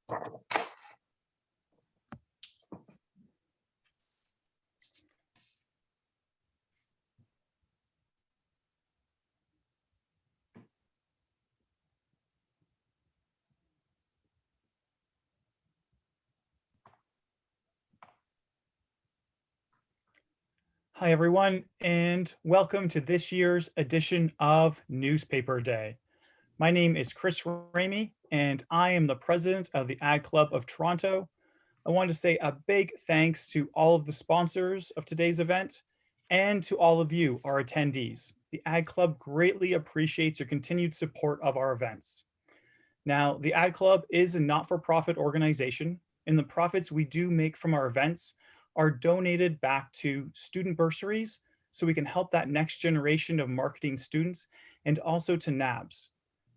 Hi, everyone, and welcome to this year's edition of Newspaper Day. My name is Chris Ramey, and I am the president of the Ad Club of Toronto. I want to say a big thanks to all of the sponsors of today's event and to all of you, our attendees. The Ad Club greatly appreciates your continued support of our events. Now, the Ad Club is a not-for-profit organization, and the profits we do make from our events are donated back to student bursaries so we can help that next generation of marketing students and also to NABs.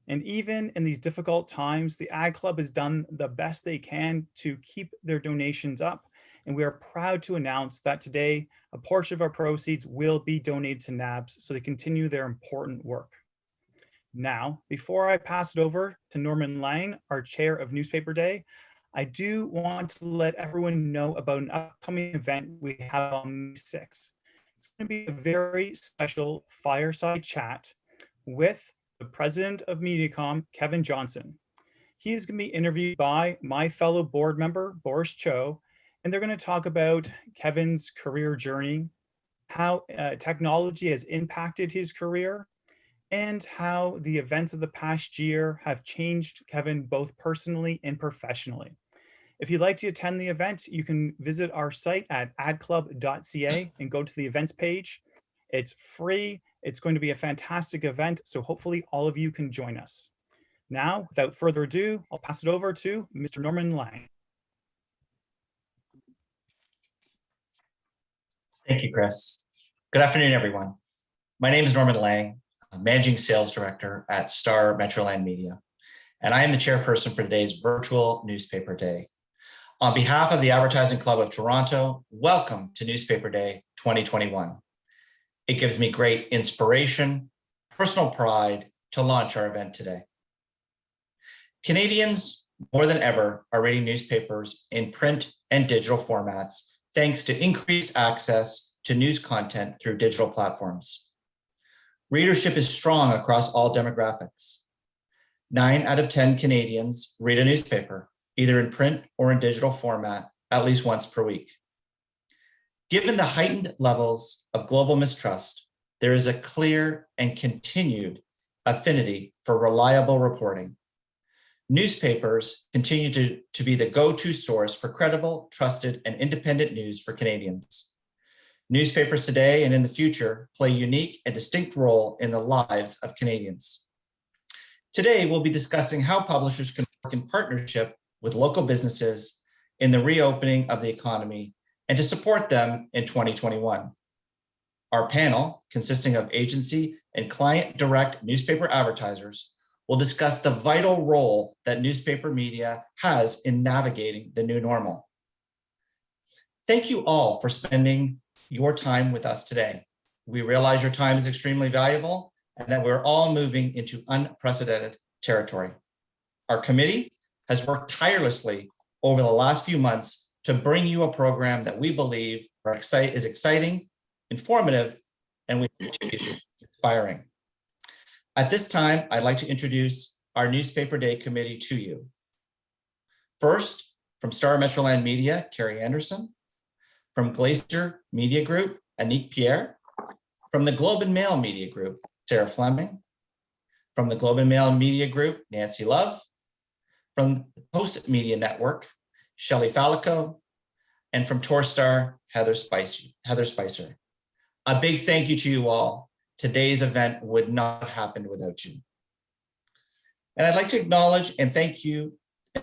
And even in these difficult times, the Ad Club has done the best they can to keep their donations up. And we are proud to announce that today, a portion of our proceeds will be donated to NABs so they continue their important work. Now, before I pass it over to Norman Lang, our chair of Newspaper Day, I do want to let everyone know about an upcoming event we have on May 6th. It's going to be a very special fireside chat with the president of Mediacom, Kevin Johnson. He is going to be interviewed by my fellow board member, Boris Cho, and they're going to talk about Kevin's career journey, how technology has impacted his career, and how the events of the past year have changed Kevin both personally and professionally. If you'd like to attend the event, you can visit our site at adclub.ca and go to the events page. It's free. It's going to be a fantastic event, so hopefully all of you can join us. Now, without further ado, I'll pass it over to Mr. Norman Lang. Thank you, Chris. Good afternoon, everyone. My name is Norman Lang, Managing Sales Director at Star Metroland Media, and I am the chairperson for today's virtual Newspaper Day. On behalf of the Advertising Club of Toronto, welcome to Newspaper Day 2021. It gives me great inspiration, personal pride to launch our event today. Canadians, more than ever, are reading newspapers in print and digital formats thanks to increased access to news content through digital platforms. Readership is strong across all demographics. 9 out of 10 Canadians read a newspaper, either in print or in digital format, at least once per week. Given the heightened levels of global mistrust, there is a clear and continued affinity for reliable reporting. Newspapers continue to be the go-to source for credible, trusted, and independent news for Canadians. Newspapers today and in the future play a unique and distinct role in the lives of Canadians. Today, we'll be discussing how publishers can work in partnership with local businesses in the reopening of the economy and to support them in 2021. Our panel, consisting of agency and client direct newspaper advertisers, will discuss the vital role that newspaper media has in navigating the new normal. Thank you all for spending your time with us today. We realize your time is extremely valuable and that we're all moving into unprecedented territory. Our committee has worked tirelessly over the last few months to bring you a program that we believe is exciting, informative, and we inspiring. At this time, I'd like to introduce our Newspaper Day Committee to you. First, from Star Metroland Media, Carrie Anderson. From Glacier Media Group, Annick Pierre. From the Globe and Mail Media Group, Sarah Fleming. From the Globe and Mail Media Group, Nancy Love. From the Post Media Network, Shelley Falico. And from Torstar, Heather Spicer. A big thank you to you all. Today's event would not have happened without you. And I'd like to acknowledge and thank you,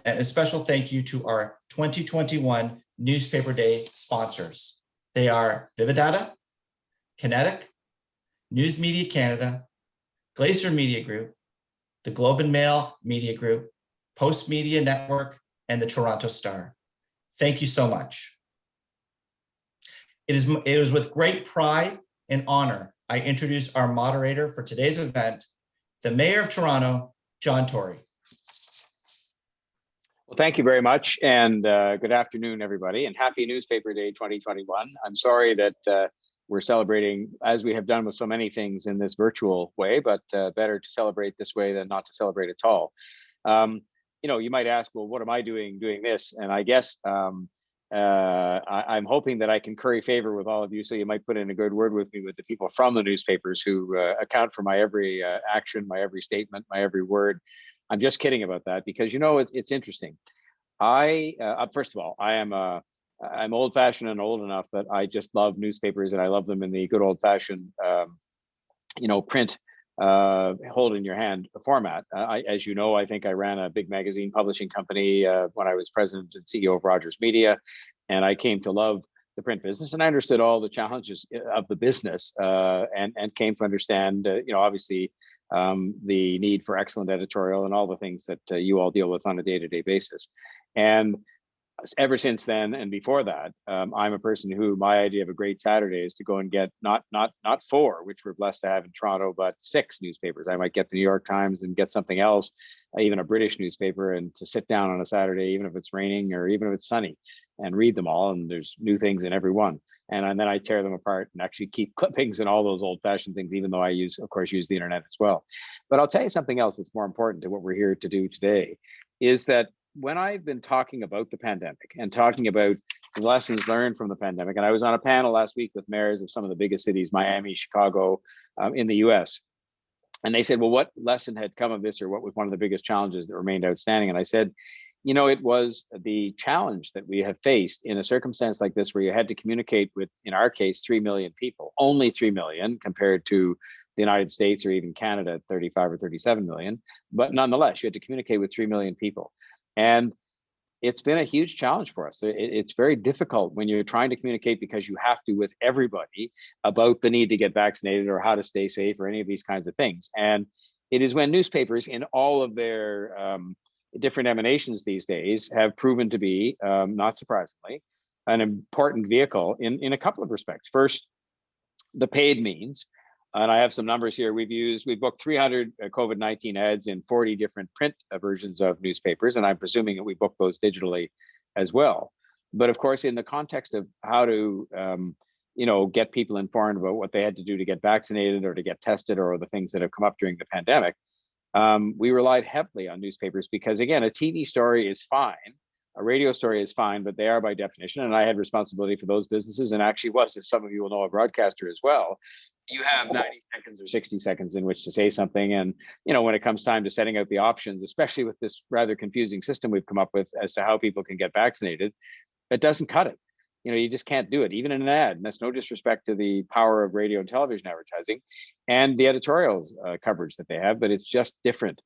and a special thank you to our 2021 Newspaper Day sponsors. They are Vividata, Kinetic, News Media Canada, Glacier Media Group, the Globe and Mail Media Group, Post Media Network, and the Toronto Star. Thank you so much. It is with great pride and honor I introduce our moderator for today's event, the Mayor of Toronto, John Tory. Well, thank you very much, and good afternoon, everybody, and happy Newspaper Day 2021. I'm sorry that we're celebrating, as we have done with so many things, in this virtual way, but better to celebrate this way than not to celebrate at all. You might ask, well, what am I doing this? And I guess I'm hoping that I can curry favor with all of you, so you might put in a good word with me with the people from the newspapers who account for my every action, my every statement, my every word. I'm just kidding about that, because it's interesting. First of all, I'm old-fashioned and old enough that I just love newspapers, and I love them in the good old-fashioned print, hold in your hand format. As you know, I think I ran a big magazine publishing company when I was president and CEO of Rogers Media, and I came to love the print business, and I understood all the challenges of the business, and came to understand, obviously, the need for excellent editorial and all the things that you all deal with on a day-to-day basis. And ever since then, and before that, I'm a person who, my idea of a great Saturday is to go and get not four, which we're blessed to have in Toronto, but 6 newspapers. I might get the New York Times and get something else, even a British newspaper, and to sit down on a Saturday, even if it's raining or even if it's sunny, and read them all. And there's new things in every one. And then I tear them apart and actually keep clippings and all those old-fashioned things, even though I of course, use the internet as well. But I'll tell you something else that's more important to what we're here to do today, is that when I've been talking about the pandemic and talking about the lessons learned from the pandemic, and I was on a panel last week with mayors of some of the biggest cities, Miami, Chicago, in the US, and they said, well, what lesson had come of this, or what was one of the biggest challenges that remained outstanding? And I said, it was the challenge that we have faced in a circumstance like this, where you had to communicate with, in our case, 3 million people, only 3 million compared to the United States or even Canada, 35 or 37 million. But nonetheless, you had to communicate with 3 million people. And it's been a huge challenge for us. It's very difficult when you're trying to communicate, because you have to, with everybody, about the need to get vaccinated or how to stay safe or any of these kinds of things. And it is when newspapers, in all of their different emanations these days, have proven to be, not surprisingly, an important vehicle in a couple of respects. First, the paid means. And I have some numbers here. We've booked 300 COVID-19 ads in 40 different print versions of newspapers, and I'm presuming that we booked those digitally as well. But of course, in the context of how to, get people informed about what they had to do to get vaccinated or to get tested, or the things that have come up during the pandemic, we relied heavily on newspapers, because, again, a TV story is fine. A radio story is fine, but they are by definition, and I had responsibility for those businesses, and actually was, as some of you will know, a broadcaster as well. You have 90 seconds or 60 seconds in which to say something. And, when it comes time to setting out the options, especially with this rather confusing system we've come up with as to how people can get vaccinated, it doesn't cut it. You just can't do it, even in an ad. And that's no disrespect to the power of radio and television advertising and the editorials coverage that they have, but it's just different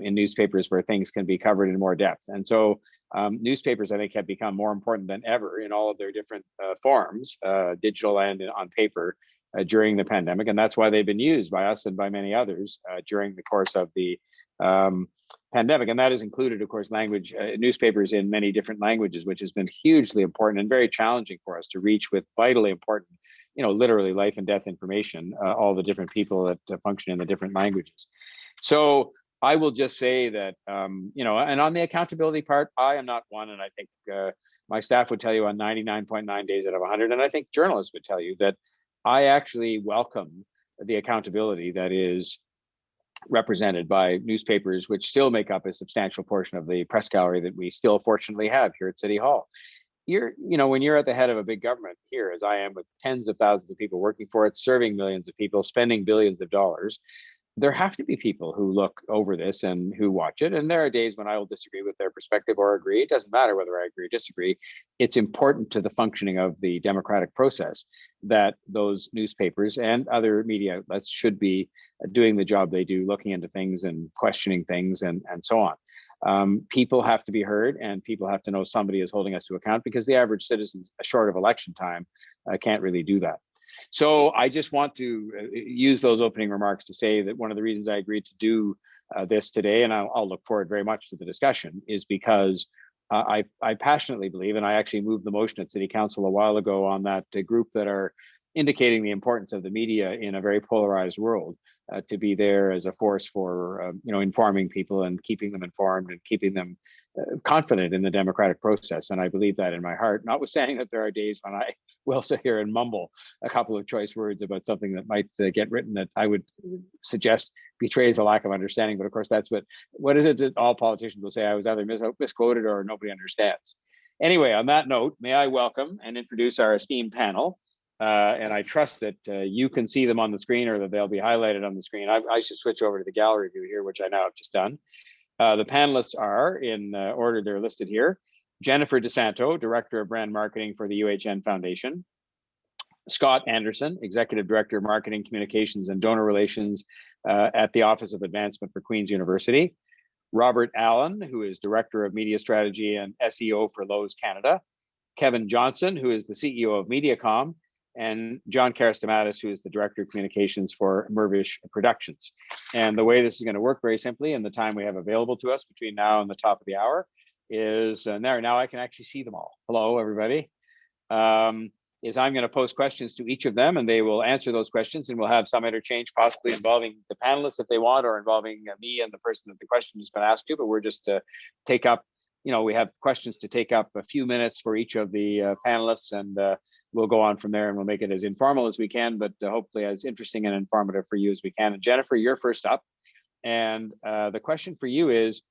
in newspapers, where things can be covered in more depth. And so newspapers, I think, have become more important than ever in all of their different forms, digital and on paper, during the pandemic. And that's why they've been used by us and by many others during the course of the pandemic. And that has included, of course, newspapers in many different languages, which has been hugely important and very challenging for us to reach with vitally important, literally life and death information, all the different people that function in the different languages. So I will just say that, and on the accountability part, I am not one, and I think my staff would tell you on 99.9 days out of 100, and I think journalists would tell you that I actually welcome the accountability that is represented by newspapers, which still make up a substantial portion of the press gallery that we still fortunately have here at City Hall. When you're at the head of a big government here, as I am, with tens of thousands of people working for it, serving millions of people, spending billions of dollars, there have to be people who look over this and who watch it. And there are days when I will disagree with their perspective or agree. It doesn't matter whether I agree or disagree. It's important to the functioning of the democratic process that those newspapers and other media outlets should be doing the job they do, looking into things and questioning things and so on. People have to be heard, and people have to know somebody is holding us to account, because the average citizen, short of election time, can't really do that. So I just want to use those opening remarks to say that one of the reasons I agreed to do this today, and I'll look forward very much to the discussion, is because I passionately believe, and I actually moved the motion at City Council a while ago on that group that are indicating the importance of the media in a very polarized world, to be there as a force for informing people and keeping them informed and keeping them confident in the democratic process. And I believe that in my heart, notwithstanding that there are days when I will sit here and mumble a couple of choice words about something that might get written that I would suggest betrays a lack of understanding. But of course, that's what is it that all politicians will say? I was either misquoted or nobody understands. Anyway, on that note, may I welcome and introduce our esteemed panel. And I trust that you can see them on the screen, or that they'll be highlighted on the screen. I should switch over to the gallery view here, which I now have just done. The panelists are, in order they're listed here: Jennifer DeSanto, Director of Brand Marketing for the UHN Foundation; Scott Anderson, Executive Director of Marketing, Communications and Donor Relations at the Office of Advancement for Queen's University; Robert Allen, who is Director of Media Strategy and SEO for Lowe's Canada; Kevin Johnson, who is the CEO of Mediacom; and John Karastamatis, who is the Director of Communications for Mervish Productions. And the way this is going to work very simply, in the time we have available to us between now and the top of the hour, is now I can actually see them all. Hello, everybody. Is I'm going to pose questions to each of them, and they will answer those questions, and we'll have some interchange, possibly involving the panelists if they want, or involving me and the person that the question has been asked to. But we're just to take up, we have questions to take up a few minutes for each of the panelists, and we'll go on from there, and we'll make it as informal as we can, but hopefully as interesting and informative for you as we can. And Jennifer, you're first up. And the question for you is,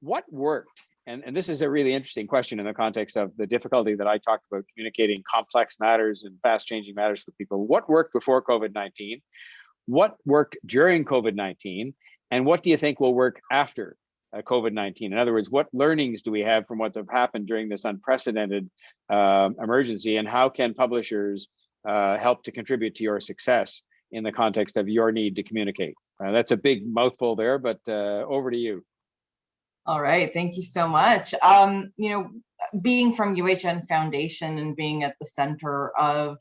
what worked? And this is a really interesting question in the context of the difficulty that I talked about communicating complex matters and fast-changing matters with people. What worked before COVID-19? What worked during COVID-19? And what do you think will work after COVID-19? In other words, what learnings do we have from what's happened during this unprecedented emergency, and how can publishers help to contribute to your success in the context of your need to communicate? That's a big mouthful there, but over to you. All right, thank you so much. Being from UHN Foundation and being at the center of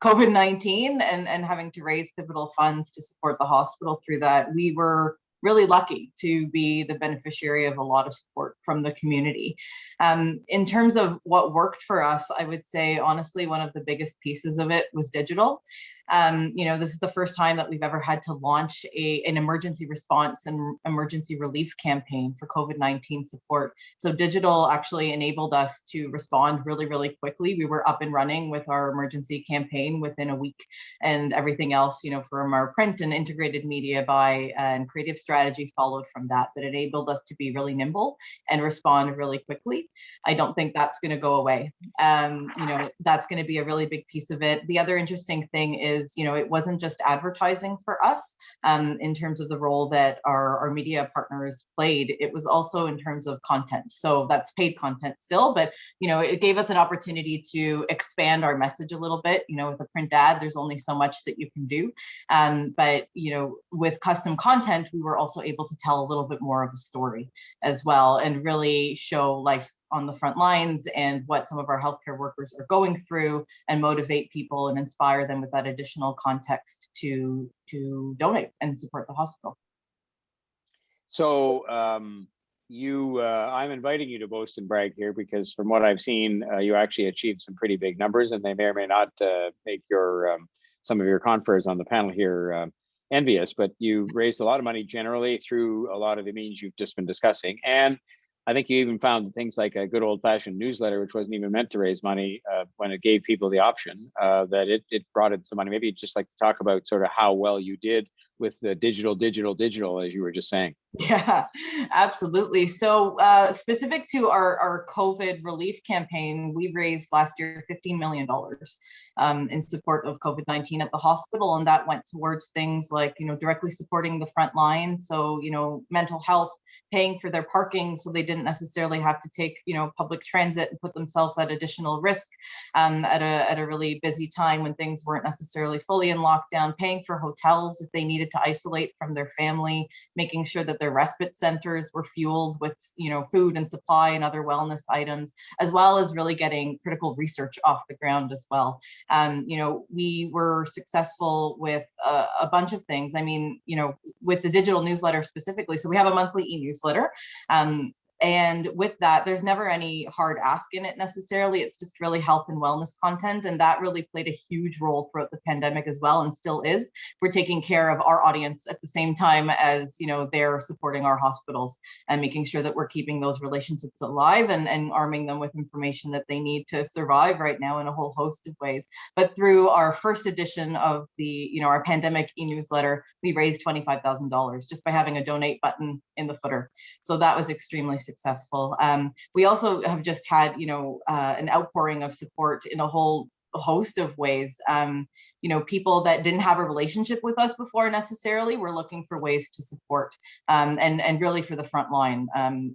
COVID-19 and having to raise pivotal funds to support the hospital through that, we were really lucky to be the beneficiary of a lot of support from the community. In terms of what worked for us, I would say, honestly, one of the biggest pieces of it was digital. This is the first time that we've ever had to launch an emergency response and emergency relief campaign for COVID-19 support. So digital actually enabled us to respond really, really quickly. We were up and running with our emergency campaign within a week, and everything else, from our print and integrated media buy and creative strategy followed from that. But it enabled us to be really nimble and respond really quickly. I don't think that's going to go away. That's going to be a really big piece of it. The other interesting thing is, it wasn't just advertising for us in terms of the role that our media partners played. It was also in terms of content. So that's paid content still, but it gave us an opportunity to expand our message a little bit. With a print ad, there's only so much that you can do. But with custom content, we were also able to tell a little bit more of a story as well, and really show life on the front lines and what some of our healthcare workers are going through, and motivate people and inspire them with that additional context to donate and support the hospital. So I'm inviting you to boast and brag here, because from what I've seen, you actually achieved some pretty big numbers, and they may or may not make your some of your conferers on the panel here envious, but you raised a lot of money generally through a lot of the means you've just been discussing. And I think you even found things like a good old-fashioned newsletter, which wasn't even meant to raise money, when it gave people the option, that it brought in some money. Maybe you'd just like to talk about sort of how well you did with the digital, as you were just saying. Yeah, absolutely. So specific to our COVID relief campaign, we raised last year $15 million in support of COVID-19 at the hospital. And that went towards things like, directly supporting the front line. So, mental health, paying for their parking so they didn't necessarily have to take, public transit and put themselves at additional risk at a really busy time when things weren't necessarily fully in lockdown, paying for hotels if they needed to isolate from their family, making sure that their respite centers were fueled with, food and supply and other wellness items, as well as really getting critical research off the ground as well. We were successful with a bunch of things. I mean, with the digital newsletter specifically, so we have a monthly e-newsletter. And with that, there's never any hard ask in it necessarily. It's just really health and wellness content. And that really played a huge role throughout the pandemic as well, and still is. We're taking care of our audience at the same time as, they're supporting our hospitals and making sure that we're keeping those relationships alive and arming them with information that they need to survive right now in a whole host of ways. But through our first edition of our pandemic e-newsletter, we raised $25,000 just by having a donate button in the footer. So that was extremely successful. We also have just had, an outpouring of support in a whole host of ways. People that didn't have a relationship with us before necessarily were looking for ways to support, and really for the front line, and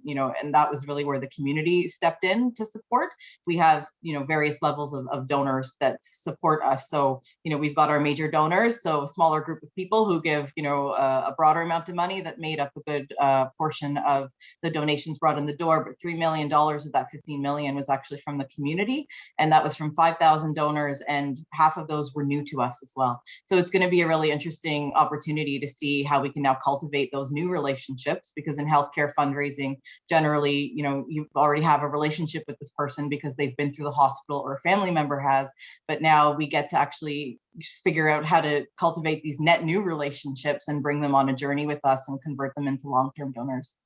that was really where the community stepped in to support. We have, various levels of donors that support us. So, we've got our major donors, so a smaller group of people who give, a broader amount of money that made up a good portion of the donations brought in the door. But $3 million of that 15 million was actually from the community, and that was from 5,000 donors, and half of those were new to us as well. So it's going to be a really interesting opportunity to see how we can now cultivate those new relationships, because in healthcare fundraising, generally, you already have a relationship with this person because they've been through the hospital or a family member has, but now we get to actually figure out how to cultivate these net new relationships and bring them on a journey with us and convert them into long-term donors.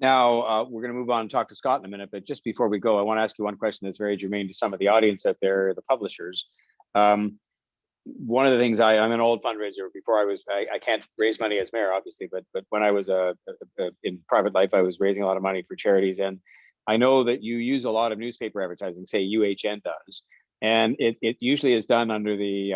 Now, we're going to move on and talk to Scott in a minute, but just before we go, I want to ask you one question that's very germane to some of the audience out there, the publishers. One of the things I'm an old fundraiser. Before I can't raise money as mayor, obviously, but when I was in private life, I was raising a lot of money for charities, and I know that you use a lot of newspaper advertising, say UHN does, and it usually is done under the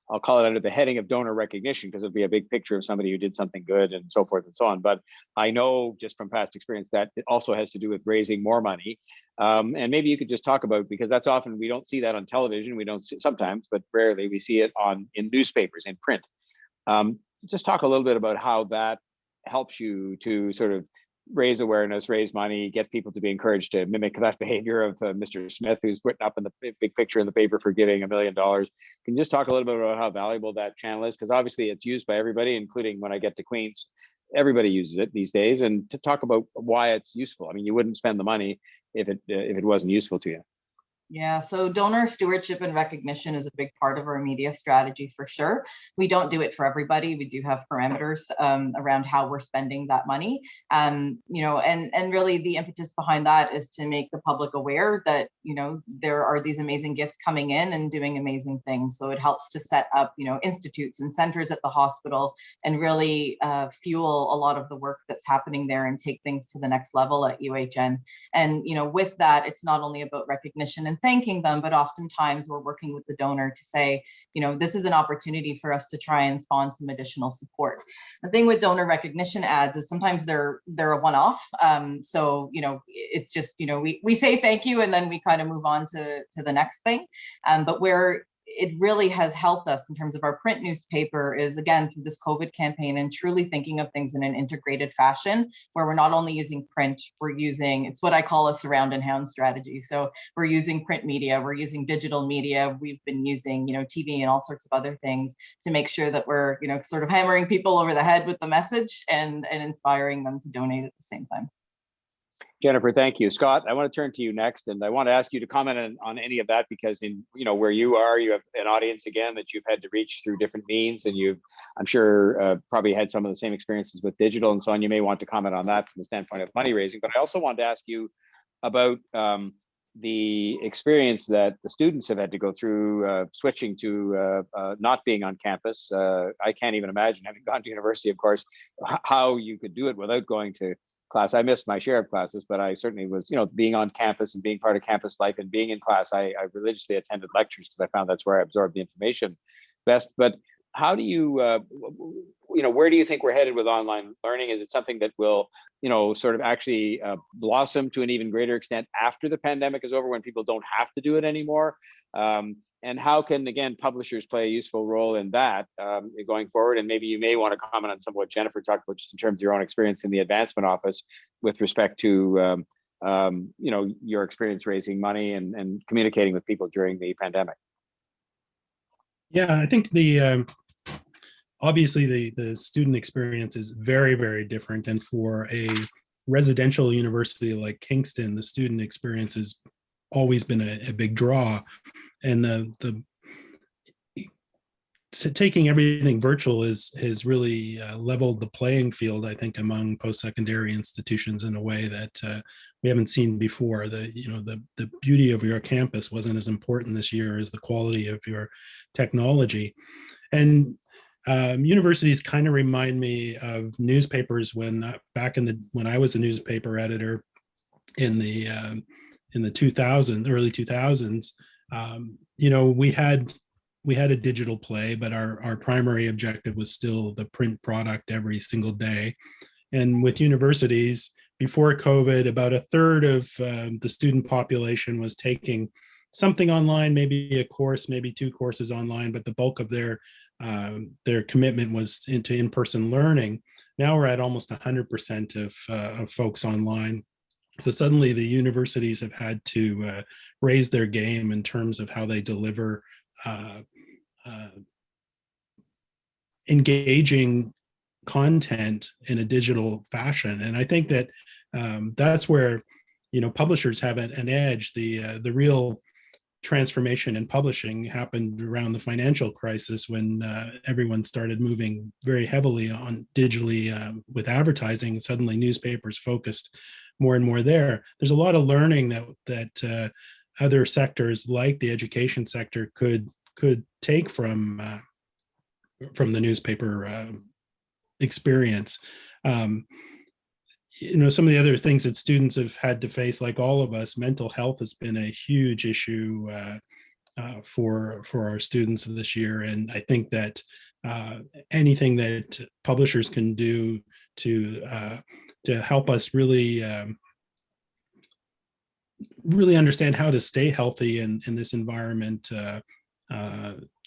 I'll call it under the heading of donor recognition, because it'll be a big picture of somebody who did something good and so forth and so on. But I know just from past experience that it also has to do with raising more money. And maybe you could just talk about, because that's often, we don't see that on television. We don't see, sometimes, but rarely we see it in newspapers, in print. Just talk a little bit about how that helps you to sort of raise awareness, raise money, get people to be encouraged to mimic that behavior of Mr. Smith, who's written up in the big picture in the paper for giving $1 million. Can you just talk a little bit about how valuable that channel is? Because obviously it's used by everybody, including when I get to Queens, everybody uses it these days. And to talk about why it's useful. I mean, you wouldn't spend the money if it wasn't useful to you. Yeah, so donor stewardship and recognition is a big part of our media strategy for sure. We don't do it for everybody. We do have parameters around how we're spending that money. And really the impetus behind that is to make the public aware that, there are these amazing gifts coming in and doing amazing things. So it helps to set up, institutes and centers at the hospital and really fuel a lot of the work that's happening there and take things to the next level at UHN. And, with that, it's not only about recognition and thanking them, but oftentimes we're working with the donor to say, this is an opportunity for us to try and spawn some additional support. The thing with donor recognition ads is sometimes they're a one-off. So, it's just, we say thank you and then we kind of move on to the next thing. But where it really has helped us in terms of our print newspaper is, again, through this COVID campaign and truly thinking of things in an integrated fashion, where we're not only using print, it's what I call a surround and hound strategy. So we're using print media, we're using digital media, we've been using, TV and all sorts of other things to make sure that we're, sort of hammering people over the head with the message and inspiring them to donate at the same time. Jennifer, thank you. Scott, I want to turn to you next, and I want to ask you to comment on any of that, because in where you are, you have an audience again that you've had to reach through different means, and I'm sure probably had some of the same experiences with digital and so on. You may want to comment on that from the standpoint of money raising, but I also wanted to ask you about the experience that the students have had to go through switching to not being on campus. I can't even imagine, having gone to university, of course, how you could do it without going to class. I missed my share of classes, but I certainly was, being on campus and being part of campus life and being in class. I religiously attended lectures because I found that's where I absorbed the information best. But how do you, where do you think we're headed with online learning? Is it something that will, sort of actually blossom to an even greater extent after the pandemic is over, when people don't have to do it anymore? And how can, again, publishers play a useful role in that going forward? And maybe you may want to comment on some of what Jennifer talked about, just in terms of your own experience in the advancement office with respect to, your experience raising money and communicating with people during the pandemic. Yeah, I think obviously the student experience is very, very different. And for a residential university like Kingston, the student experience has always been a big draw. And the so taking everything virtual has really leveled the playing field, I think, among post-secondary institutions in a way that we haven't seen before. The beauty of your campus wasn't as important this year as the quality of your technology. And universities kind of remind me of newspapers when when I was a newspaper editor in the 2000s, early 2000s. We had a digital play, but our primary objective was still the print product every single day. And with universities, before COVID, about a third of the student population was taking something online, maybe a course, maybe two courses online, but the bulk of their commitment was into in-person learning. Now we're at almost 100% of folks online. So suddenly the universities have had to raise their game in terms of how they deliver engaging content in a digital fashion. And I think that that's where, publishers have an edge. The real transformation in publishing happened around the financial crisis when everyone started moving very heavily on digitally with advertising. Suddenly newspapers focused more and more there. There's a lot of learning that other sectors like the education sector could take from the newspaper experience. Some of the other things that students have had to face, like all of us, mental health has been a huge issue for our students this year. And I think that anything that publishers can do to help us really understand how to stay healthy in this environment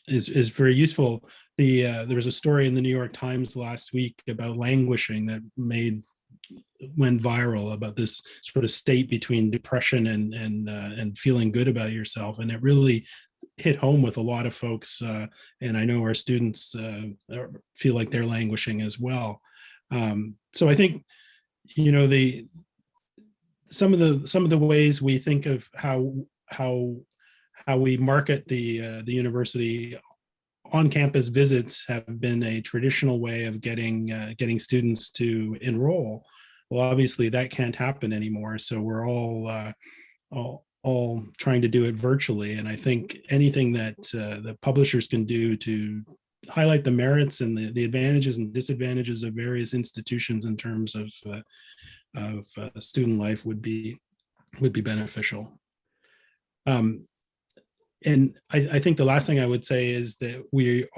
is very useful. There was a story in the New York Times last week about languishing that went viral, about this sort of state between depression and feeling good about yourself, and it really hit home with a lot of folks. And I know our students feel like they're languishing as well. So I think some of the ways we think of how we market the university on-campus visits have been a traditional way of getting students to enroll. Well, obviously that can't happen anymore, so we're all trying to do it virtually. And I think anything that the publishers can do to highlight the merits and the advantages and disadvantages of various institutions in terms of student life would be beneficial. And I think the last thing I would say is that we're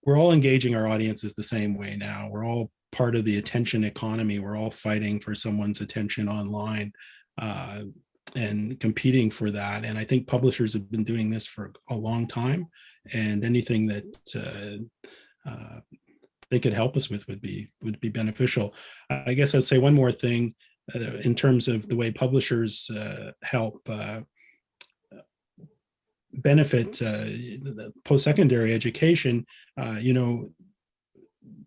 all engaging our audiences the same way now. We're all part of the attention economy. We're all fighting for someone's attention online and competing for that. And I think publishers have been doing this for a long time. And anything that they could help us with would be beneficial. I guess I'd say one more thing in terms of the way publishers help benefit post-secondary education. When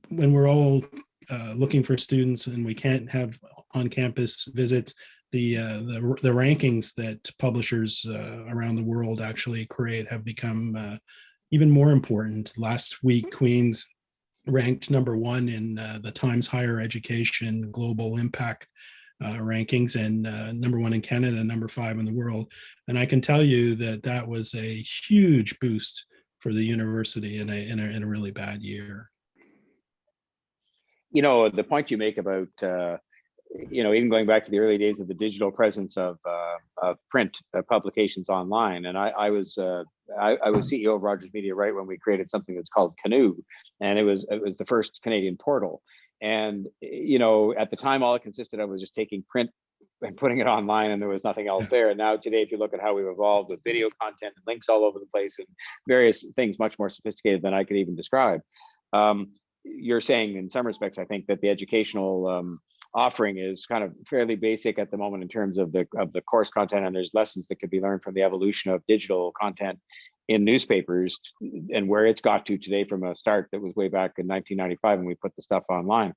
we're all looking for students and we can't have on-campus visits, the rankings that publishers around the world actually create have become even more important. Last week, Queen's ranked #1 in the Times Higher Education Global Impact rankings, and #1 in Canada, #5 in the world. And I can tell you that was a huge boost for the university in a really bad year. The point you make about even going back to the early days of the digital presence of print publications online, and I was CEO of Rogers Media right when we created something that's called Canoe, and it was the first Canadian portal. And at the time, all it consisted of was just taking print and putting it online, and there was nothing else there. And now today, if you look at how we've evolved with video content and links all over the place and various things much more sophisticated than I could even describe, you're saying in some respects, I think that the educational offering is kind of fairly basic at the moment in terms of the course content, and there's lessons that could be learned from the evolution of digital content in newspapers and where it's got to today from a start that was way back in 1995 when we put the stuff online.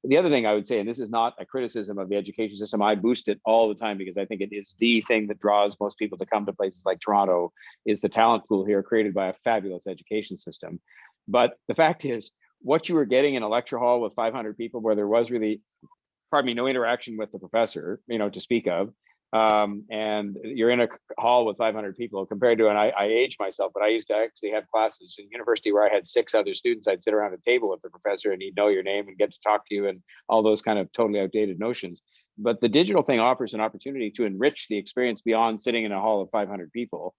The other thing I would say, and this is not a criticism of the education system, I boost it all the time because I think it is the thing that draws most people to come to places like Toronto, is the talent pool here created by a fabulous education system. But the fact is, what you were getting in a lecture hall with 500 people where there was really, pardon me, no interaction with the professor, to speak of, and you're in a hall with 500 people compared to, and I age myself, but I used to actually have classes in university where I had 6 other students. I'd sit around a table with the professor and he'd know your name and get to talk to you and all those kind of totally outdated notions. But the digital thing offers an opportunity to enrich the experience beyond sitting in a hall of 500 people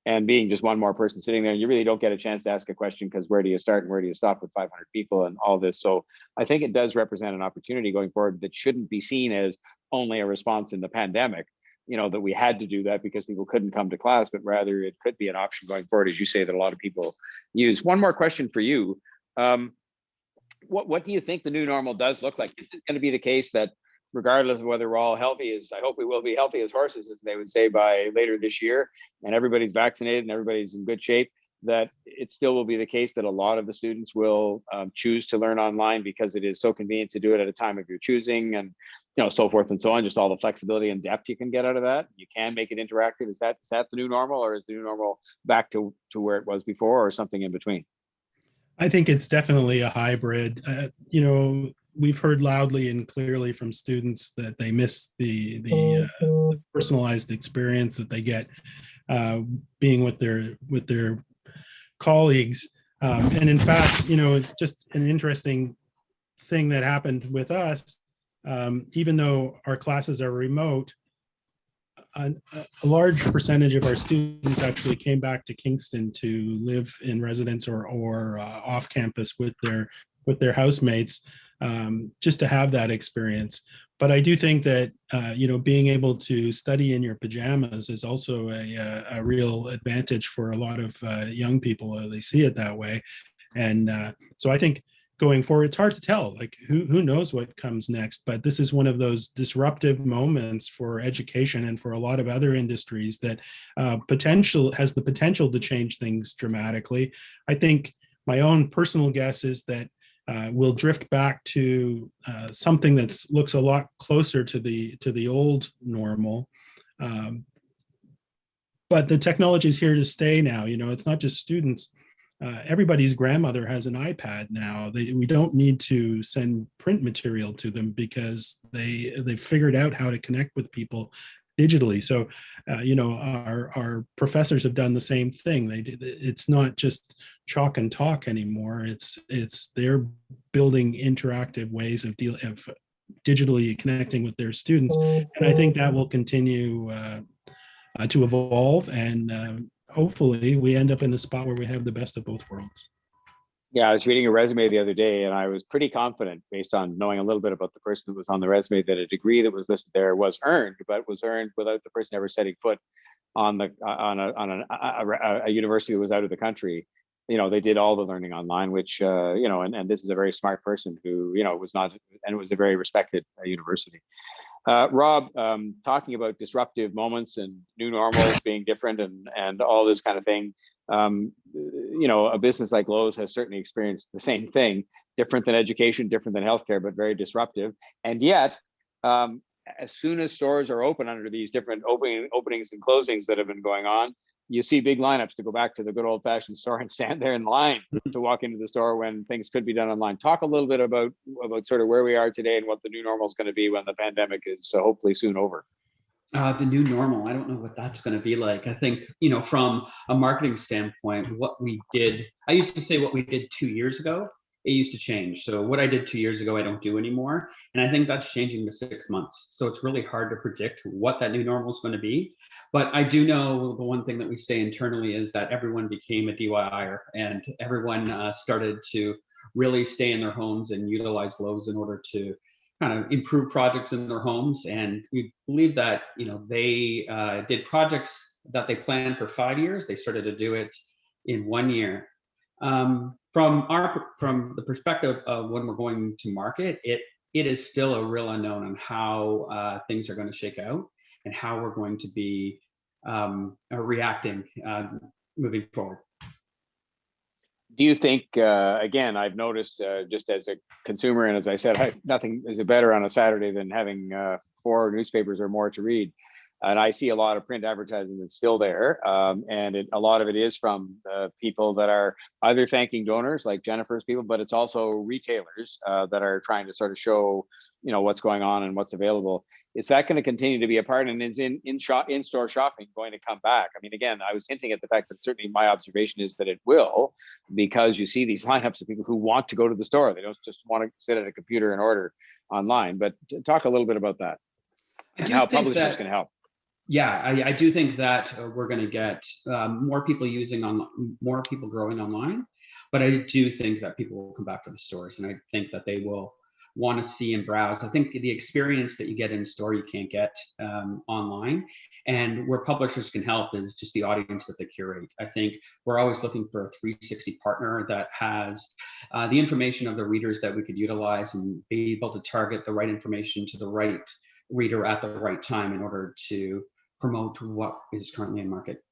and being just one more person sitting there. You really don't get a chance to ask a question because where do you start and where do you stop with 500 people and all this. So I think it does represent an opportunity going forward that shouldn't be seen as only a response in the pandemic, that we had to do that because people couldn't come to class, but rather it could be an option going forward, as you say, that a lot of people use. One more question for you. What do you think the new normal does look like? Is it going to be the case that regardless of whether we're all healthy, as I hope we will be healthy as horses, as they would say, by later this year, and everybody's vaccinated and everybody's in good shape, that it still will be the case that a lot of the students will choose to learn online because it is so convenient to do it at a time of your choosing, and so forth and so on, just all the flexibility and depth you can get out of that. You can make it interactive. Is that the new normal, or is the new normal back to where it was before, or something in between? I think it's definitely a hybrid. We've heard loudly and clearly from students that they miss the personalized experience that they get being with their colleagues. And in fact, just an interesting thing that happened with us, even though our classes are remote, a large percentage of our students actually came back to Kingston to live in residence or off campus with their housemates, just to have that experience. But I do think that being able to study in your pajamas is also a real advantage for a lot of young people. They see it that way, and so I think going forward, it's hard to tell. Like who knows what comes next? But this is one of those disruptive moments for education and for a lot of other industries that has the potential to change things dramatically. I think my own personal guess is that we'll drift back to something that looks a lot closer to the old normal. But the technology is here to stay now. It's not just students. Everybody's grandmother has an iPad now. We don't need to send print material to them because they've figured out how to connect with people digitally. So, our professors have done the same thing. It's not just chalk and talk anymore. They're building interactive ways of digitally connecting with their students, and I think that will continue to evolve, and hopefully we end up in the spot where we have the best of both worlds. Yeah, I was reading a resume the other day, and I was pretty confident, based on knowing a little bit about the person that was on the resume, that a degree that was listed there was earned, but was earned without the person ever setting foot on a university that was out of the country. They did all the learning online, which and this is a very smart person who was not, and it was a very respected university. Rob, talking about disruptive moments and new normals being different and all this kind of thing. A business like Lowe's has certainly experienced the same thing, different than education, different than healthcare, but very disruptive. And yet, as soon as stores are open under these different openings and closings that have been going on, you see big lineups to go back to the good old fashioned store and stand there in line to walk into the store when things could be done online. Talk a little bit about sort of where we are today and what the new normal is going to be when the pandemic is hopefully soon over. The new normal, I don't know what that's going to be like. I think, from a marketing standpoint, I used to say what we did 2 years ago, it used to change. So what I did 2 years ago, I don't do anymore. And I think that's changing to 6 months. So it's really hard to predict what that new normal is going to be. But I do know the one thing that we say internally is that everyone became a DIYer, and everyone started to really stay in their homes and utilize Lowe's in order to kind of improve projects in their homes. And we believe that, they did projects that they planned for 5 years. They started to do it in 1 year. From the perspective of when we're going to market, it is still a real unknown on how things are going to shake out and how we're going to be reacting moving forward. Do you think, again, I've noticed just as a consumer, and as I said, nothing is better on a Saturday than having 4 newspapers or more to read. And I see a lot of print advertising that's still there. And a lot of it is from people that are either thanking donors like Jennifer's people, but it's also retailers that are trying to sort of show, what's going on and what's available. Is that going to continue to be a part, and is in-store shopping going to come back? I mean, again, I was hinting at the fact that certainly my observation is that it will, because you see these lineups of people who want to go to the store. They don't just want to sit at a computer and order online. But talk a little bit about that and how publishers can help. Yeah, I do think that we're going to get more people more people growing online, but I do think that people will come back to the stores, and I think that they will want to see and browse. I think the experience that you get in store you can't get online, and where publishers can help is just the audience that they curate. I think we're always looking for a 360 partner that has the information of the readers that we could utilize and be able to target the right information to the right reader at the right time in order to promote what is currently in market.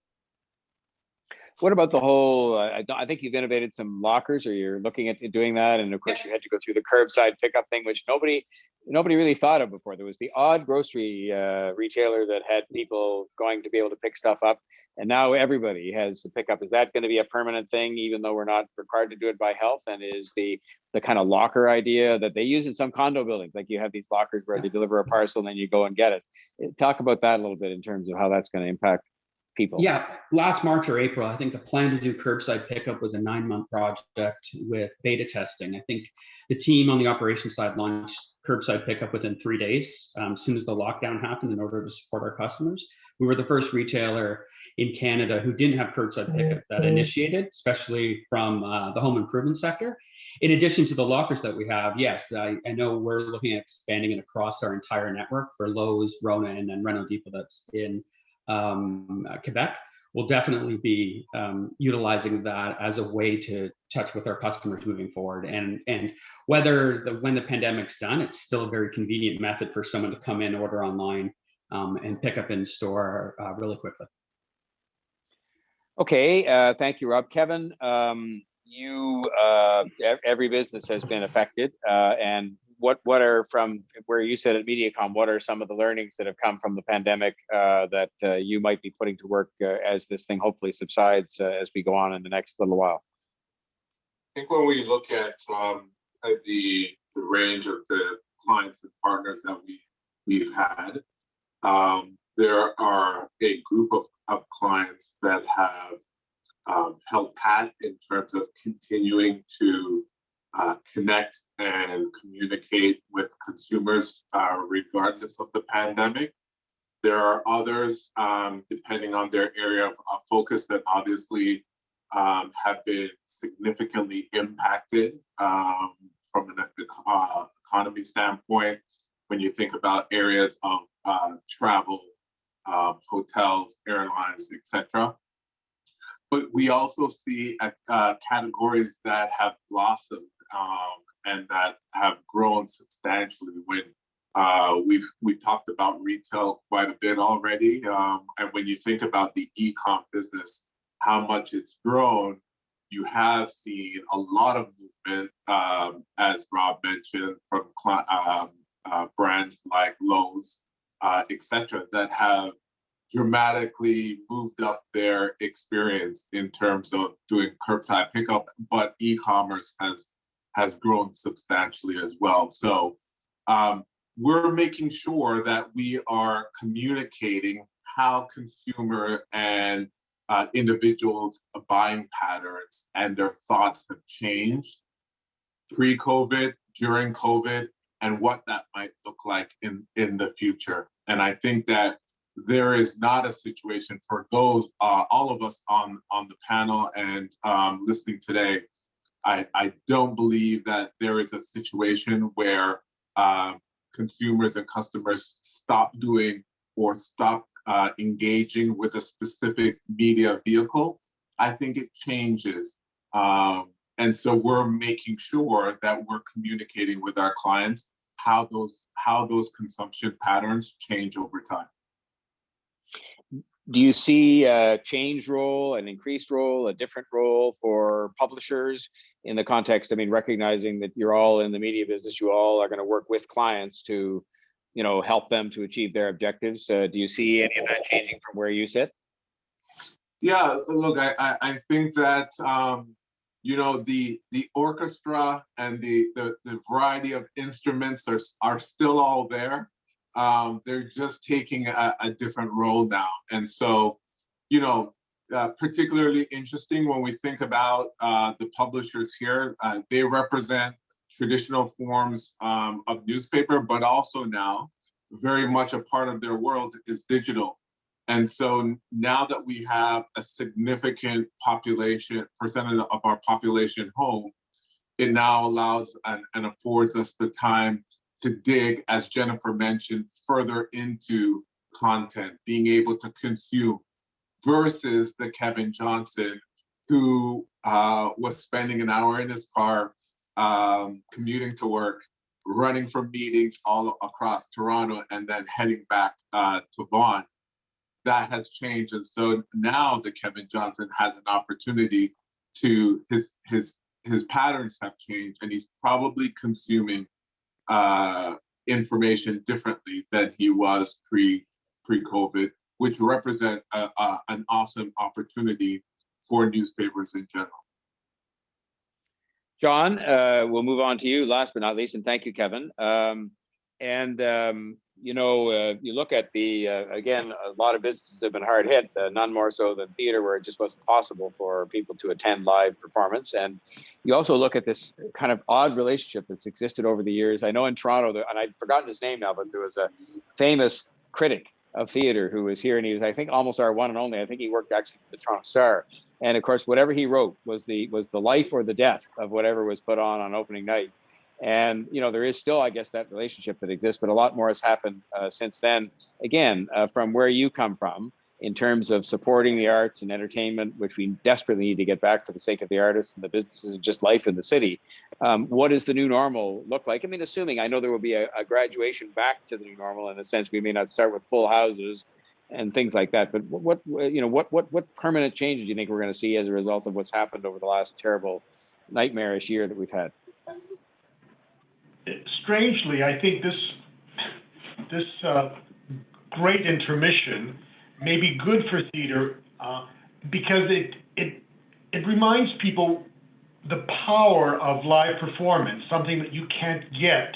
What about the whole, I think you've innovated some lockers, or you're looking at doing that. And of course you had to go through the curbside pickup thing, which nobody really thought of before. There was the odd grocery retailer that had people going to be able to pick stuff up. And now everybody has to pick up. Is that going to be a permanent thing, even though we're not required to do it by health? And is the kind of locker idea that they use in some condo buildings, like you have these lockers where they deliver a parcel and then you go and get it. Talk about that a little bit in terms of how that's going to impact people. Yeah, last March or April, I think the plan to do curbside pickup was a 9-month project with beta testing. I think the team on the operations side launched curbside pickup within 3 days, as soon as the lockdown happened, in order to support our customers. We were the first retailer in Canada who didn't have curbside pickup that initiated, especially from the home improvement sector. In addition to the lockers that we have, yes, I know we're looking at expanding it across our entire network for Lowe's, Rona, and then Renault Depot that's in Quebec. We'll definitely be utilizing that as a way to touch with our customers moving forward. And when the pandemic's done, it's still a very convenient method for someone to come in, order online, and pick up in store really quickly. Okay, thank you, Rob. Kevin, every business has been affected, and what are, from where you sit at MediaCom, what are some of the learnings that have come from the pandemic that you might be putting to work as this thing hopefully subsides as we go on in the next little while? I think when we look at the range of the clients and partners that we've had, there are a group of clients that have held pat in terms of continuing to connect and communicate with consumers regardless of the pandemic. There are others, depending on their area of focus, that obviously have been significantly impacted from an economy standpoint. When you think about areas of travel, hotels, airlines, etc. But we also see categories that have blossomed and that have grown substantially. When we talked about retail quite a bit already, and when you think about the e-com business, how much it's grown, you have seen a lot of movement, as Rob mentioned, from brands like Lowe's, etc., that have dramatically moved up their experience in terms of doing curbside pickup, but e-commerce has grown substantially as well. So we're making sure that we are communicating how consumer and individuals' buying patterns and their thoughts have changed pre-COVID, during COVID, and what that might look like in the future. And I think that there is not a situation for those, all of us on the panel and listening today. I don't believe that there is a situation where consumers and customers stop doing or stop engaging with a specific media vehicle. I think it changes. And so we're making sure that we're communicating with our clients how those consumption patterns change over time. Do you see a changed role, an increased role, a different role for publishers in the context? I mean, recognizing that you're all in the media business, you all are going to work with clients to, help them to achieve their objectives. Do you see any of that changing from where you sit? Yeah, look, I think that the orchestra and the variety of instruments are still all there. They're just taking a different role now. And so, particularly interesting when we think about the publishers here, they represent traditional forms of newspaper, but also now very much a part of their world is digital. And so now that we have a significant percentage of our population home, it now allows and affords us the time to dig, as Jennifer mentioned, further into content, being able to consume, versus the Kevin Johnson who was spending an hour in his car commuting to work, running from meetings all across Toronto, and then heading back to Vaughan. That has changed. And so now the Kevin Johnson has an opportunity to, his patterns have changed, and he's probably consuming information differently than he was pre-COVID, which represent an awesome opportunity for newspapers in general. John, we'll move on to you last but not least, and thank you, Kevin. You look at again, a lot of businesses have been hard hit, none more so than theater, where it just wasn't possible for people to attend live performance. And you also look at this kind of odd relationship that's existed over the years. I know in Toronto, and I've forgotten his name now, but there was a famous critic of theater who was here, and he was, I think, almost our one and only. I think he worked actually for the Toronto Star. And of course, whatever he wrote was the life or the death of whatever was put on opening night. And, there is still, I guess, that relationship that exists, but a lot more has happened since then. Again, from where you come from, in terms of supporting the arts and entertainment, which we desperately need to get back for the sake of the artists and the businesses and just life in the city. What does the new normal look like? I mean, assuming, I know there will be a graduation back to the new normal, in the sense we may not start with full houses and things like that. But what permanent changes do you think we're going to see as a result of what's happened over the last terrible, nightmarish year that we've had? Strangely, I think this great intermission may be good for theater because it reminds people the power of live performance, something that you can't get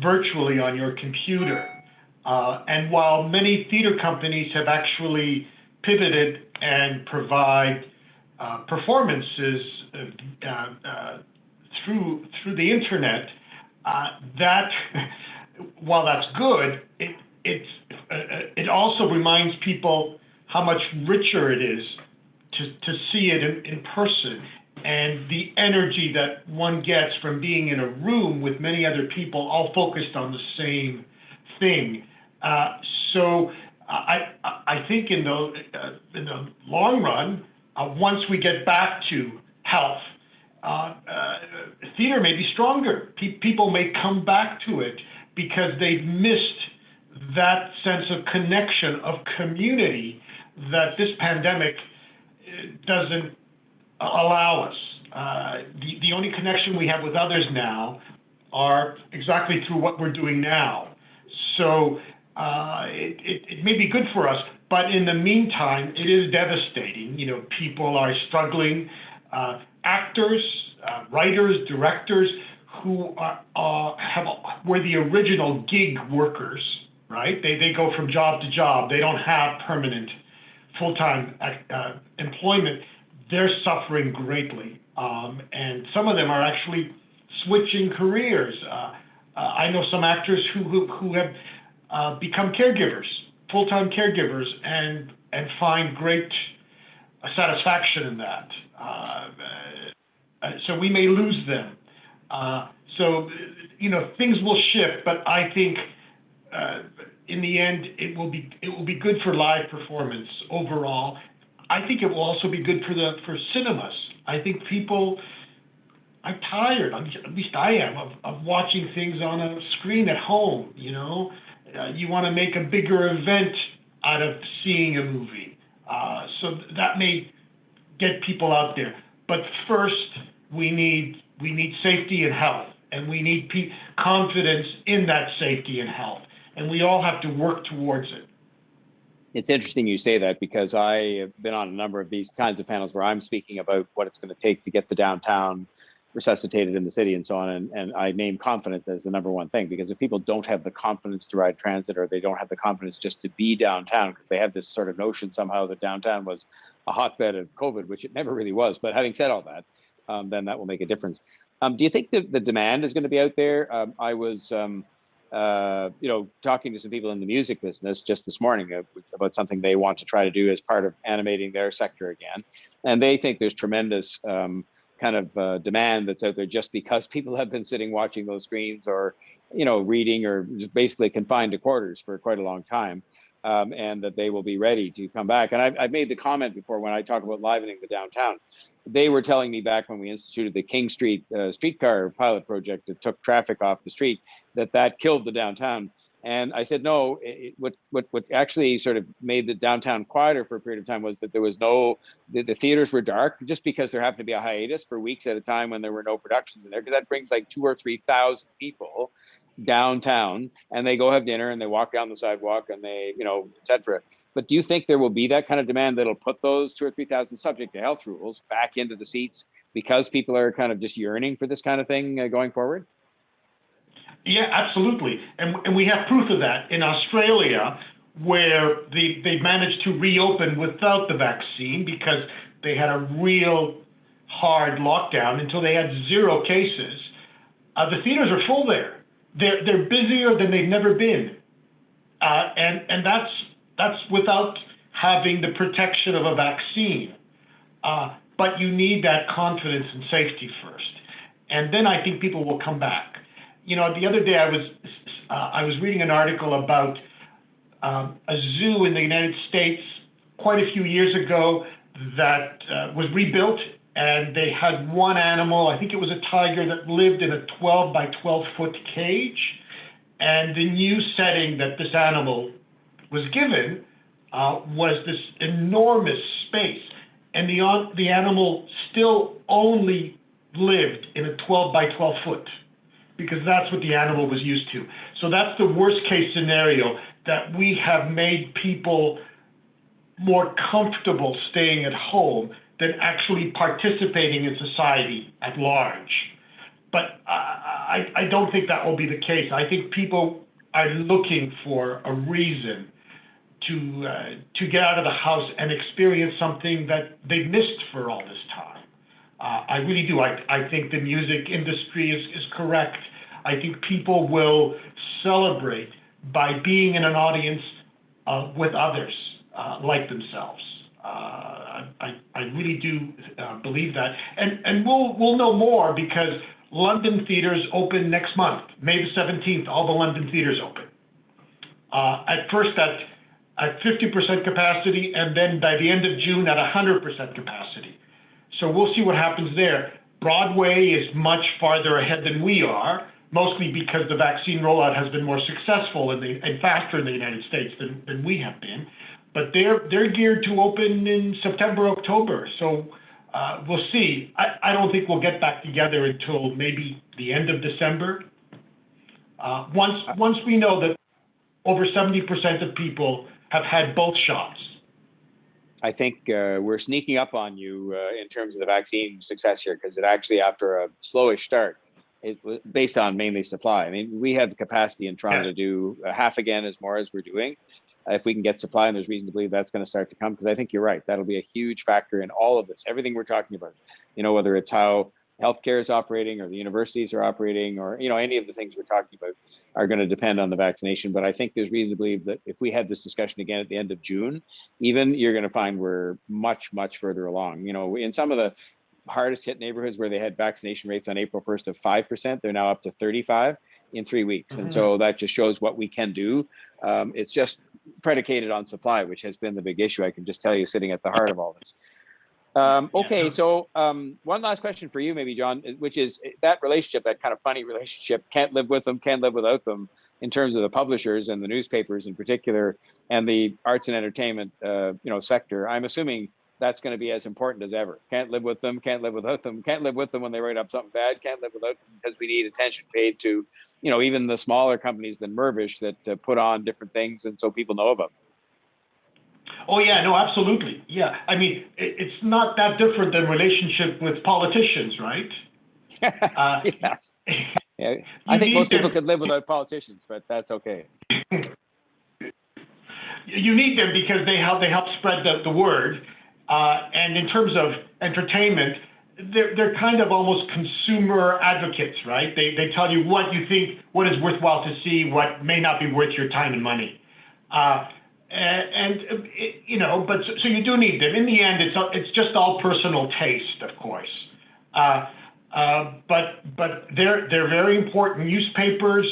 virtually on your computer. And while many theater companies have actually pivoted and provide performances through the internet, that while that's good, it also reminds people how much richer it is to see it in person, and the energy that one gets from being in a room with many other people all focused on the same thing. So I think in the long run, once we get back to health, theater may be stronger. People may come back to it because they've missed that sense of connection, of community, that this pandemic doesn't allow us. The only connection we have with others now are exactly through what we're doing now. So it may be good for us, but in the meantime, it is devastating. People are struggling. Actors, writers, directors who were the original gig workers, right? They go from job to job. They don't have permanent full-time employment. They're suffering greatly. And some of them are actually switching careers. I know some actors who have become caregivers, full-time caregivers, and find great satisfaction in that. So we may lose them. So things will shift, but I think in the end it will be good for live performance overall. I think it will also be good for cinemas. I think people are tired, at least I am, of watching things on a screen at home. You want to make a bigger event out of seeing a movie. So that may get people out there. But first, we need safety and health, and we need confidence in that safety and health, and we all have to work towards it. It's interesting you say that, because I have been on a number of these kinds of panels where I'm speaking about what it's going to take to get the downtown resuscitated in the city and so on. And I name confidence as the number one thing, because if people don't have the confidence to ride transit, or they don't have the confidence just to be downtown, because they have this sort of notion somehow that downtown was a hotbed of COVID, which it never really was. But having said all that, then that will make a difference. Do you think that the demand is going to be out there? I was, talking to some people in the music business just this morning about something they want to try to do as part of animating their sector again. And they think there's tremendous demand that's out there, just because people have been sitting watching those screens, or, reading, or just basically confined to quarters for quite a long time. And that they will be ready to come back. And I've made the comment before, when I talk about livening the downtown, they were telling me back when we instituted the King Street streetcar pilot project that took traffic off the street, that killed the downtown. And I said, no, what actually sort of made the downtown quieter for a period of time was that there was the theaters were dark, just because there happened to be a hiatus for weeks at a time when there were no productions in there, because that brings like 2,000 or 3,000 people downtown, and they go have dinner and they walk down the sidewalk and they, etc. But do you think there will be that kind of demand that'll put those 2,000 or 3,000 subject to health rules back into the seats, because people are kind of just yearning for this kind of thing going forward? Yeah, absolutely. And we have proof of that in Australia, where they managed to reopen without the vaccine, because they had a real hard lockdown until they had 0 cases. The theaters are full there. They're busier than they've never been. And that's without having the protection of a vaccine. But you need that confidence and safety first. And then I think people will come back. The other day I was reading an article about a zoo in the United States quite a few years ago that was rebuilt, and they had one animal, I think it was a tiger, that lived in a 12 by 12 foot cage. And the new setting that this animal was given was this enormous space. And the animal still only lived in a 12 by 12 foot, because that's what the animal was used to. So that's the worst case scenario, that we have made people more comfortable staying at home than actually participating in society at large. But I don't think that will be the case. I think people are looking for a reason to get out of the house and experience something that they've missed for all this time. I really do. I think the music industry is correct. I think people will celebrate by being in an audience with others like themselves. I really do believe that, and we'll know more, because London theaters open next month, May the 17th. All the London theaters open. At first at 50% capacity, and then by the end of June at 100% capacity. So we'll see what happens there. Broadway is much farther ahead than we are, mostly because the vaccine rollout has been more successful and faster in the United States than we have been. But they're geared to open in September, October. So we'll see. I don't think we'll get back together until maybe the end of December. Once we know that over 70% of people have had both shots. I think we're sneaking up on you in terms of the vaccine success here, because it actually, after a slowish start, it was based on mainly supply. I mean, we have the capacity in Toronto to do half again as more as we're doing. If we can get supply, and there's reason to believe that's going to start to come, because I think you're right. That'll be a huge factor in all of this, everything we're talking about, whether it's how healthcare is operating, or the universities are operating, or, any of the things we're talking about are going to depend on the vaccination. But I think there's reason to believe that if we had this discussion again at the end of June, even, you're going to find we're much, much further along. In some of the hardest hit neighborhoods where they had vaccination rates on April 1st of 5%, they're now up to 35 in 3 weeks. Mm-hmm. And so that just shows what we can do. It's just predicated on supply, which has been the big issue. I can just tell you, sitting at the heart of all this. Okay, so one last question for you, maybe, John, which is that relationship, that kind of funny relationship, can't live with them, can't live without them. in terms of the publishers and the newspapers in particular, and the arts and entertainment, sector, I'm assuming that's going to be as important as ever. Can't live with them, can't live without them, can't live with them when they write up something bad, can't live without them because we need attention paid to, even the smaller companies than Mirvish that put on different things, and so people know about them. Oh yeah, no, absolutely. Yeah, I mean, it's not that different than relationship with politicians, right? Yes. Yeah. I think most people could live without politicians, but that's okay. You need them because they help spread the word. And in terms of entertainment, they're kind of almost consumer advocates, right? They tell you what you think, what is worthwhile to see, what may not be worth your time and money. But so you do need them. In the end, it's just all personal taste, of course. But they're very important. Newspapers,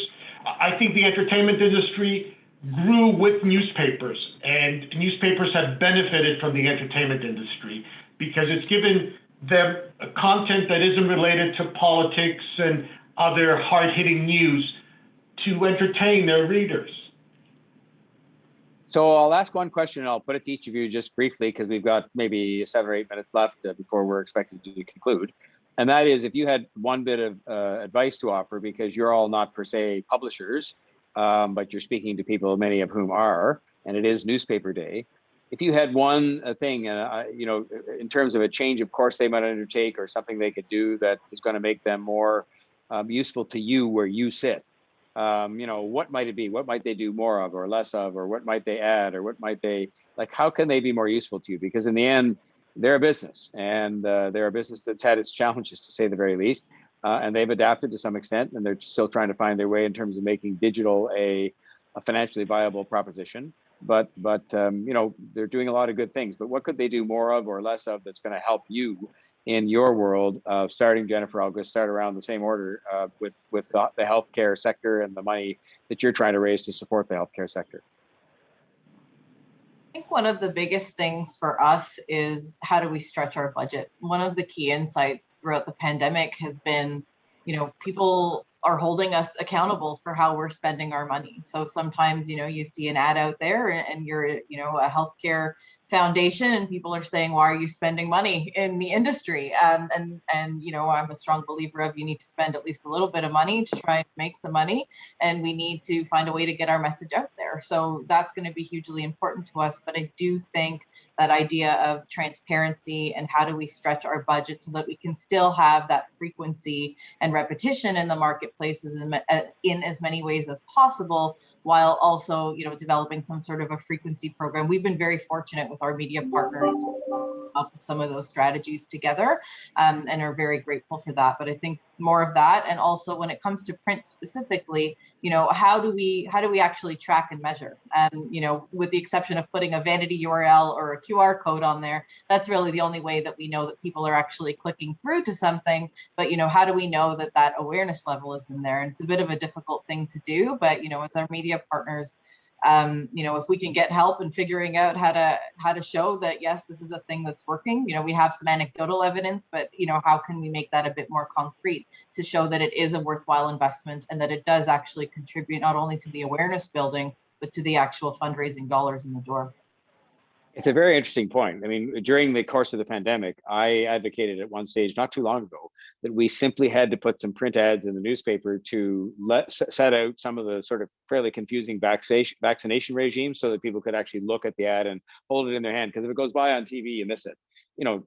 I think the entertainment industry grew with newspapers, and newspapers have benefited from the entertainment industry because it's given them a content that isn't related to politics and other hard-hitting news to entertain their readers. So I'll ask one question and I'll put it to each of you just briefly because we've got maybe 7 or 8 minutes left before we're expected to conclude. And that is, if you had one bit of advice to offer, because you're all not per se publishers, but you're speaking to people, many of whom are, and it is newspaper day. If you had one thing, in terms of a change of course they might undertake or something they could do that is going to make them more useful to you where you sit, what might it be? What might they do more of or less of, or what might they add, or what might they, how can they be more useful to you? Because in the end, they're a business, and they're a business that's had its challenges, to say the very least, and they've adapted to some extent, and they're still trying to find their way in terms of making digital a financially viable proposition. But they're doing a lot of good things. But what could they do more of or less of that's going to help you in your world? Starting, Jennifer, I'll just start around the same order with the healthcare sector and the money that you're trying to raise to support the healthcare sector. I think one of the biggest things for us is how do we stretch our budget? One of the key insights throughout the pandemic has been, people are holding us accountable for how we're spending our money. So sometimes, you see an ad out there and you're, a healthcare foundation and people are saying, why are you spending money in the industry? And I'm a strong believer of you need to spend at least a little bit of money to try and make some money. And we need to find a way to get our message out there. So that's going to be hugely important to us. But I do think that idea of transparency and how do we stretch our budget so that we can still have that frequency and repetition in the marketplaces in as many ways as possible, while also, developing some sort of a frequency program. We've been very fortunate with our media partners to come up with some of those strategies together, and are very grateful for that. But I think more of that, and also when it comes to print specifically, how do we actually track and measure? With the exception of putting a vanity URL or a QR code on there, that's really the only way that we know that people are actually clicking through to something. But how do we know that that awareness level is in there? And it's a bit of a difficult thing to do, but it's our media partners. If we can get help in figuring out how to show that, yes, this is a thing that's working. We have some anecdotal evidence, but how can we make that a bit more concrete to show that it is a worthwhile investment and that it does actually contribute not only to the awareness building, but to the actual fundraising dollars in the door. It's a very interesting point. I mean, during the course of the pandemic, I advocated at one stage not too long ago that we simply had to put some print ads in the newspaper to set out some of the sort of fairly confusing vaccination regimes so that people could actually look at the ad and hold it in their hand. Because if it goes by on TV, you miss it,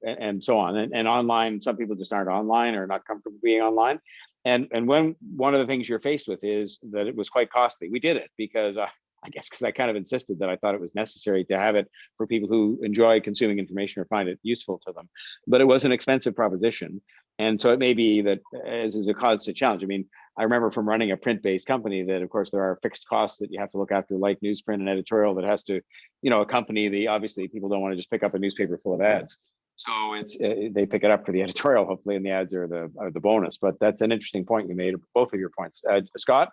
and so on. And online, some people just aren't online or not comfortable being online. And when one of the things you're faced with is that it was quite costly. We did it because I guess because I kind of insisted that I thought it was necessary to have it for people who enjoy consuming information or find it useful to them. But it was an expensive proposition. And so it may be that as is a constant challenge. I mean, I remember from running a print-based company that, of course, there are fixed costs that you have to look after, like newsprint and editorial that has to, accompany obviously people don't want to just pick up a newspaper full of ads. So they pick it up for the editorial, hopefully, and the ads are the bonus. But that's an interesting point you made, both of your points. Scott,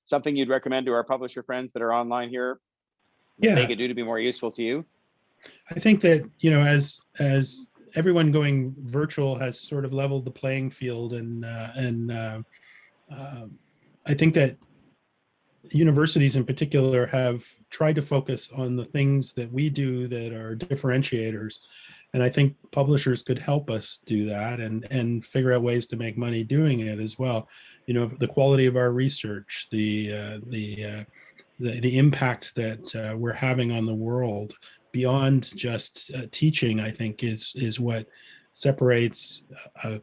something you'd recommend to our publisher friends that are online here that they could do to be more useful to you? I think that, as everyone going virtual has sort of leveled the playing field, and I think that universities in particular have tried to focus on the things that we do that are differentiators. And I think publishers could help us do that and figure out ways to make money doing it as well. You know, the quality of our research, the impact that we're having on the world beyond just teaching, I think is what separates a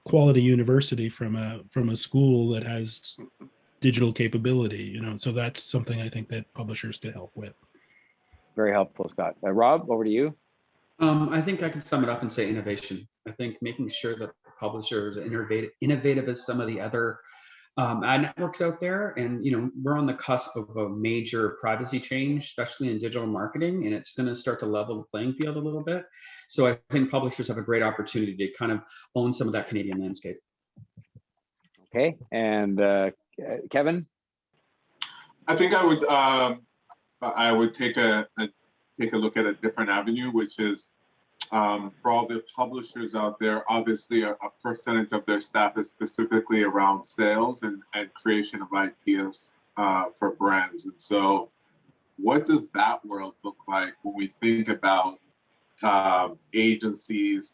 quality university from a school that has digital capability, you know. So that's something I think that publishers could help with. Very helpful, Scott. Rob, over to you. I think I can sum it up and say innovation. I think making sure that the publishers are innovative as some of the other ad networks out there. And, you know, we're on the cusp of a major privacy change, especially in digital marketing, and it's going to start to level the playing field a little bit. So I think publishers have a great opportunity to kind of own some of that Canadian landscape. Okay, and Kevin? I think I would take a look at a different avenue, which is for all the publishers out there, obviously a percentage of their staff is specifically around sales and creation of ideas for brands. And so what does that world look like when we think about agencies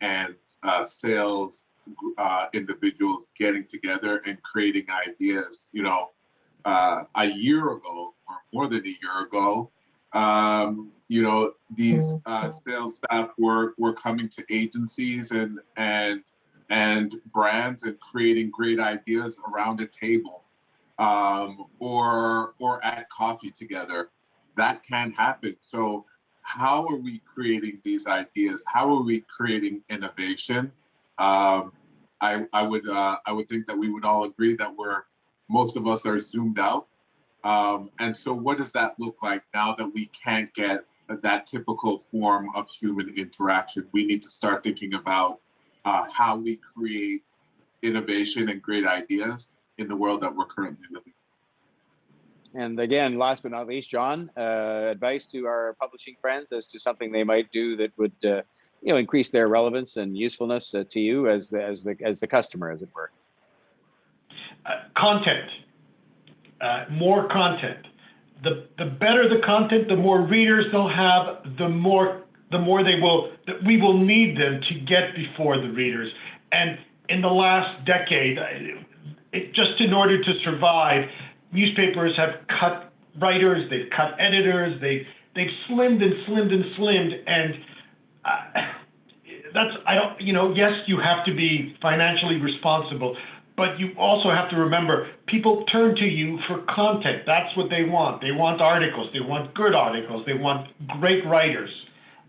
and sales individuals getting together and creating ideas? You know, a year ago or more than a year ago, you know, these sales staff were coming to agencies and brands and creating great ideas around a table or at coffee together. That can happen. So how are we creating these ideas? How are we creating innovation? I would think that we would all agree that most of us are zoomed out. And so what does that look like now that we can't get that typical form of human interaction? We need to start thinking about how we create innovation and great ideas in the world that we're currently living. And again, last but not least, John, advice to our publishing friends as to something they might do that would you know, increase their relevance and usefulness to you as the customer, as it were. Content. More content. The better the content, the more readers they'll have, the more we will need them to get before the readers. And in the last decade, just in order to survive, newspapers have cut writers, they've cut editors, they've slimmed and slimmed and slimmed, and yes, you have to be financially responsible. But you also have to remember, people turn to you for content. That's what they want. They want articles. They want good articles. They want great writers.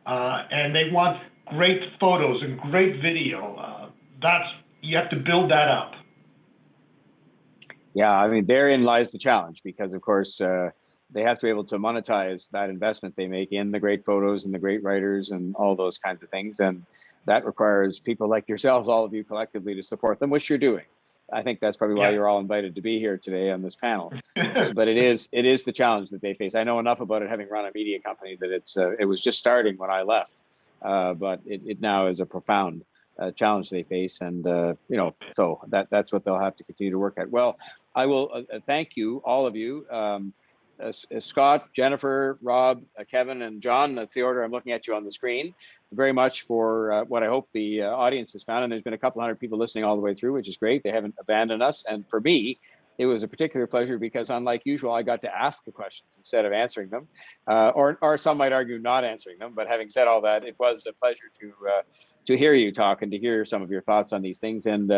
And they want great photos and great video. You have to build that up. Yeah, I mean, therein lies the challenge, because, of course, they have to be able to monetize that investment they make in the great photos and the great writers and all those kinds of things. And that requires people like yourselves, all of you collectively, to support them, which you're doing. I think that's probably why you're all invited to be here today on this panel. But it is the challenge that they face. I know enough about it, having run a media company, that it was just starting when I left, but it now is a profound challenge they face, and you know, so that's what they'll have to continue to work at. Well, I will thank you, all of you, Scott, Jennifer, Rob, Kevin, and John. That's the order I'm looking at you on the screen. Very much for what I hope the audience has found. And there's been a couple hundred people listening all the way through, which is great. They haven't abandoned us. And for me, it was a particular pleasure because, unlike usual, I got to ask the questions instead of answering them, or some might argue not answering them. But having said all that, it was a pleasure to hear you talk and to hear some of your thoughts on these things. And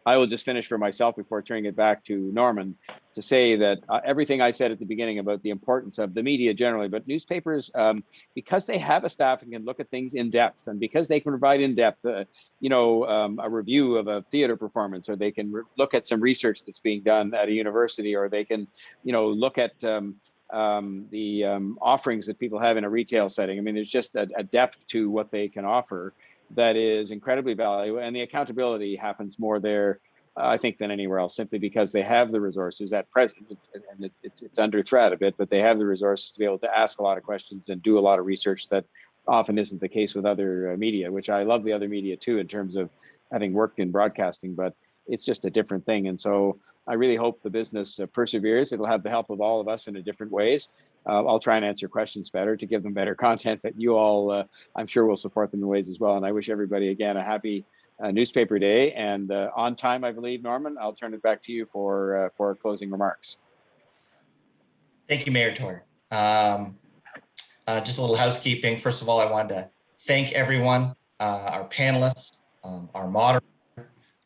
I will just finish for myself before turning it back to Norman to say that everything I said at the beginning about the importance of the media generally, but newspapers, because they have a staff and can look at things in depth, and because they can provide in depth, a review of a theater performance, or they can look at some research that's being done at a university, or they can, look at the offerings that people have in a retail setting. I mean, there's just a depth to what they can offer that is incredibly valuable, and the accountability happens more there, I think, than anywhere else, simply because they have the resources at present, and it's under threat a bit, but they have the resources to be able to ask a lot of questions and do a lot of research that often isn't the case with other media, which I love the other media too, in terms of having worked in broadcasting, but it's just a different thing. And so I really hope the business perseveres. It'll have the help of all of us in a different ways. I'll try and answer questions better to give them better content that you all, I'm sure, will support them in ways as well. And I wish everybody, again, a happy newspaper day. And on time, I believe, Norman, I'll turn it back to you for closing remarks. Thank you, Mayor Tory. Just a little housekeeping. First of all, I wanted to thank everyone, our panelists, our moderator,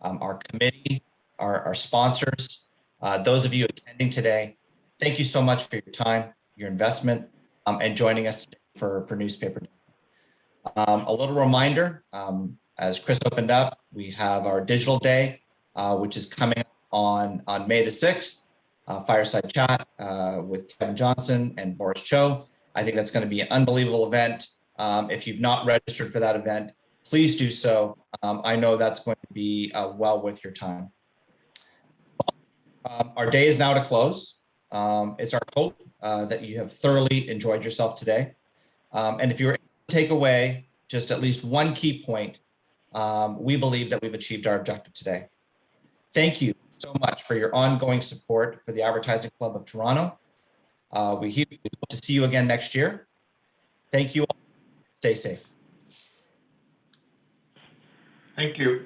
our committee, our sponsors, those of you attending today. Thank you so much for your time, your investment, and joining us today for Newspaper Day. A little reminder, as Chris opened up, we have our digital day, which is coming up on May the 6th, fireside chat with Kevin Johnson and Boris Cho. I think that's going to be an unbelievable event. If you've not registered for that event, please do so. I know that's going to be well worth your time. Our day is now to close. It's our hope that you have thoroughly enjoyed yourself today. And if you were able to take away just at least one key point, we believe that we've achieved our objective today. Thank you so much for your ongoing support for the Advertising Club of Toronto. We hope to see you again next year. Thank you all. Stay safe. Thank you.